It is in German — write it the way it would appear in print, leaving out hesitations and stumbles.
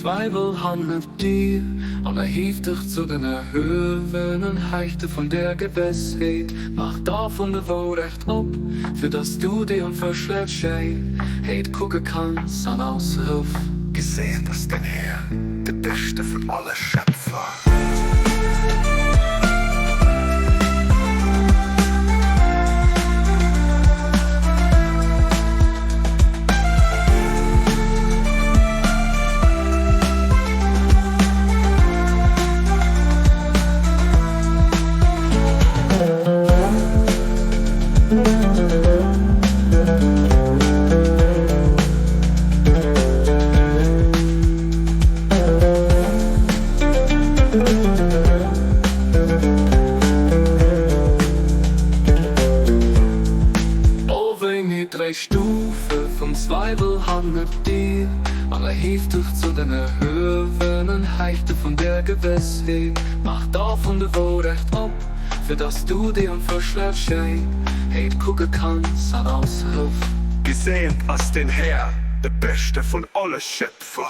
Zweifel handelt dir, und hieft dich zu den erhöhenen Heichten von der Gewissheit. Mach davon de Wohlrecht ab, für dass du dir und Verschlechtheit gucken kannst an Aushilf. Gesehen, dass dein Herr der Beste von allen Schöpfer. Drei Stufen vom Zweifel handelt dir, und hieft dich zu den erhöhenen Heichten von der Gewissheit. Mach davon de Wohlrecht ab, für dass du dir und Verschlechtheit gucken kannst an Aushilf. Gesehen, dass dein Herr der Beste von allen Schöpfer.